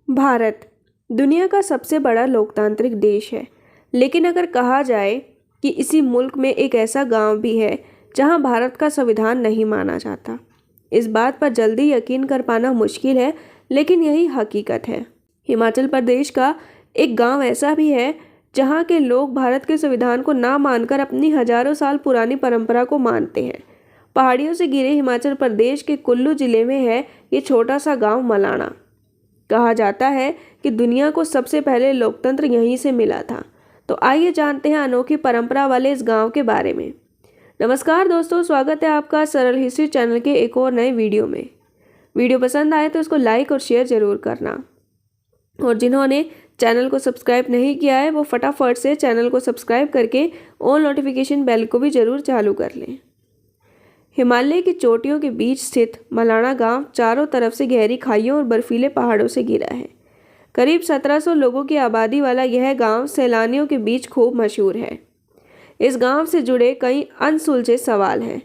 भारत दुनिया का सबसे बड़ा लोकतांत्रिक देश है, लेकिन अगर कहा जाए कि इसी मुल्क में एक ऐसा गांव भी है जहां भारत का संविधान नहीं माना जाता, इस बात पर जल्दी यकीन कर पाना मुश्किल है, लेकिन यही हकीकत है। हिमाचल प्रदेश का एक गांव ऐसा भी है जहां के लोग भारत के संविधान को ना मानकर अपनी हजारों साल पुरानी परंपरा को मानते हैं। पहाड़ियों से घिरे हिमाचल प्रदेश के कुल्लू जिले में है ये छोटा सा गांव मलाणा। कहा जाता है कि दुनिया को सबसे पहले लोकतंत्र यहीं से मिला था। तो आइए जानते हैं अनोखी परंपरा वाले इस गांव के बारे में। नमस्कार दोस्तों, स्वागत है आपका सरल हिस्ट्री चैनल के एक और नए वीडियो में। वीडियो पसंद आए तो इसको लाइक और शेयर जरूर करना, और जिन्होंने चैनल को सब्सक्राइब नहीं किया है वो फटाफट से चैनल को सब्सक्राइब करके ऑल नोटिफिकेशन बेल को भी जरूर चालू कर लें। हिमालय की चोटियों के बीच स्थित मलाणा गांव चारों तरफ से गहरी खाइयों और बर्फीले पहाड़ों से घिरा है। करीब 1700 लोगों की आबादी वाला यह गांव सैलानियों के बीच खूब मशहूर है। इस गांव से जुड़े कई अनसुलझे सवाल हैं,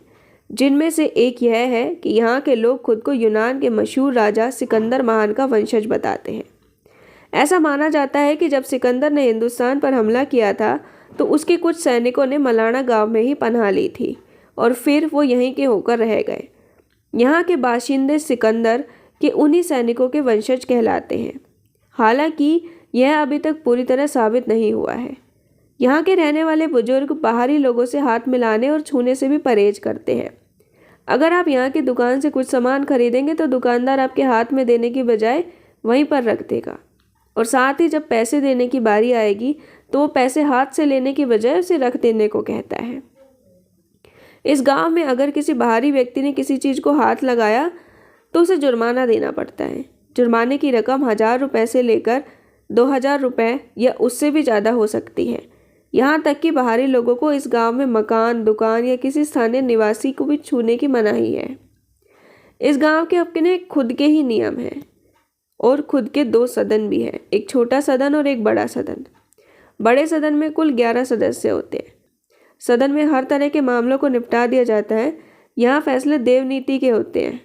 जिनमें से एक यह है कि यहाँ के लोग खुद को यूनान के मशहूर राजा सिकंदर महान का वंशज बताते हैं। ऐसा माना जाता है कि जब सिकंदर ने हिंदुस्तान पर हमला किया था तो उसके कुछ सैनिकों ने मलाणा गांव में ही पनाह ली थी और फिर वो यहीं के होकर रह गए। यहाँ के बाशिंदे सिकंदर के उन्हीं सैनिकों के वंशज कहलाते हैं। हालांकि यह अभी तक पूरी तरह साबित नहीं हुआ है। यहाँ के रहने वाले बुजुर्ग बाहरी लोगों से हाथ मिलाने और छूने से भी परहेज करते हैं। अगर आप यहाँ की दुकान से कुछ सामान खरीदेंगे तो दुकानदार आपके हाथ में देने की बजाय वहीं पर रख देगा, और साथ ही जब पैसे देने की बारी आएगी तो वो पैसे हाथ से लेने की बजाय उसे रख देने को कहता है। इस गांव में अगर किसी बाहरी व्यक्ति ने किसी चीज़ को हाथ लगाया तो उसे जुर्माना देना पड़ता है। जुर्माने की रकम 1000 रुपये से लेकर 2000 रुपये या उससे भी ज़्यादा हो सकती है। यहाँ तक कि बाहरी लोगों को इस गांव में मकान, दुकान या किसी स्थानीय निवासी को भी छूने की मनाही है। इस गांव के अपने खुद के ही नियम हैं और खुद के 2 सदन भी हैं, एक छोटा सदन और एक बड़ा सदन। बड़े सदन में कुल 11 सदस्य होते हैं। सदन में हर तरह के मामलों को निपटा दिया जाता है। यहाँ फैसले देवनीति के होते हैं।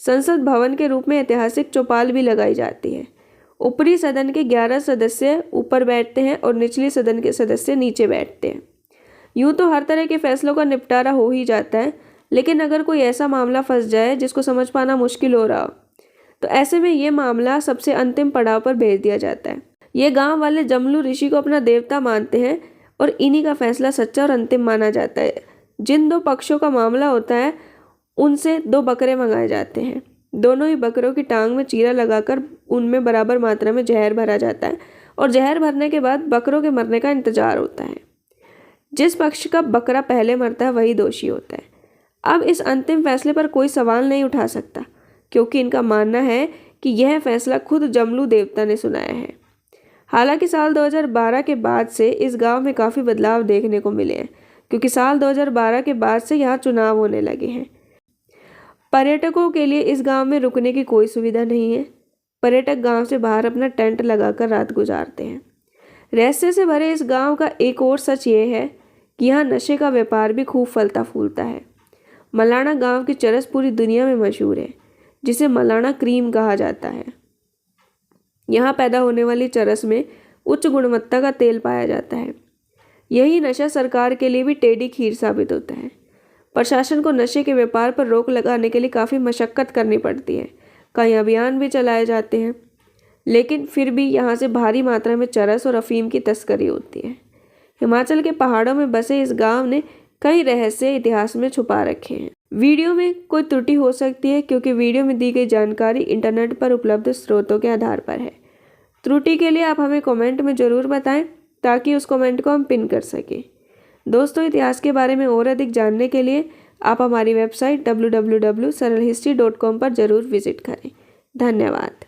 संसद भवन के रूप में ऐतिहासिक चौपाल भी लगाई जाती है। ऊपरी सदन के 11 सदस्य ऊपर बैठते हैं और निचली सदन के सदस्य नीचे बैठते हैं। यूँ तो हर तरह के फैसलों का निपटारा हो ही जाता है, लेकिन अगर कोई ऐसा मामला फंस जाए जिसको समझ पाना मुश्किल हो रहा हो तो ऐसे में ये मामला सबसे अंतिम पड़ाव पर भेज दिया जाता है। ये गांव वाले जमलू ऋषि को अपना देवता मानते हैं और इन्हीं का फैसला सच्चा और अंतिम माना जाता है। जिन 2 पक्षों का मामला होता है उनसे 2 बकरे मंगाए जाते हैं। दोनों ही बकरों की टांग में चीरा लगाकर उनमें बराबर मात्रा में जहर भरा जाता है और जहर भरने के बाद बकरों के मरने का इंतजार होता है। जिस पक्ष का बकरा पहले मरता है वही दोषी होता है। अब इस अंतिम फैसले पर कोई सवाल नहीं उठा सकता, क्योंकि इनका मानना है कि यह फैसला खुद जमलू देवता ने सुनाया है। हालांकि साल 2012 के बाद से इस गांव में काफ़ी बदलाव देखने को मिले हैं, क्योंकि साल 2012 के बाद से यहाँ चुनाव होने लगे हैं। पर्यटकों के लिए इस गांव में रुकने की कोई सुविधा नहीं है। पर्यटक गांव से बाहर अपना टेंट लगाकर रात गुजारते हैं। रहस्य से भरे इस गांव का एक और सच ये है कि यहाँ नशे का व्यापार भी खूब फलता फूलता है। मलाणा गांव की चरस पूरी दुनिया में मशहूर है, जिसे मलाणा क्रीम कहा जाता है। यहाँ पैदा होने वाली चरस में उच्च गुणवत्ता का तेल पाया जाता है। यही नशा सरकार के लिए भी टेढ़ी खीर साबित होता है। प्रशासन को नशे के व्यापार पर रोक लगाने के लिए काफ़ी मशक्कत करनी पड़ती है। कई अभियान भी चलाए जाते हैं, लेकिन फिर भी यहाँ से भारी मात्रा में चरस और अफीम की तस्करी होती है। हिमाचल के पहाड़ों में बसे इस गाँव ने कई रहस्य इतिहास में छुपा रखे हैं। वीडियो में कोई त्रुटि हो सकती है, क्योंकि वीडियो में दी गई जानकारी इंटरनेट पर उपलब्ध स्रोतों के आधार पर है। त्रुटि के लिए आप हमें कमेंट में ज़रूर बताएं, ताकि उस कमेंट को हम पिन कर सकें। दोस्तों, इतिहास के बारे में और अधिक जानने के लिए आप हमारी वेबसाइट www.saralhistory.com पर ज़रूर विजिट करें। धन्यवाद।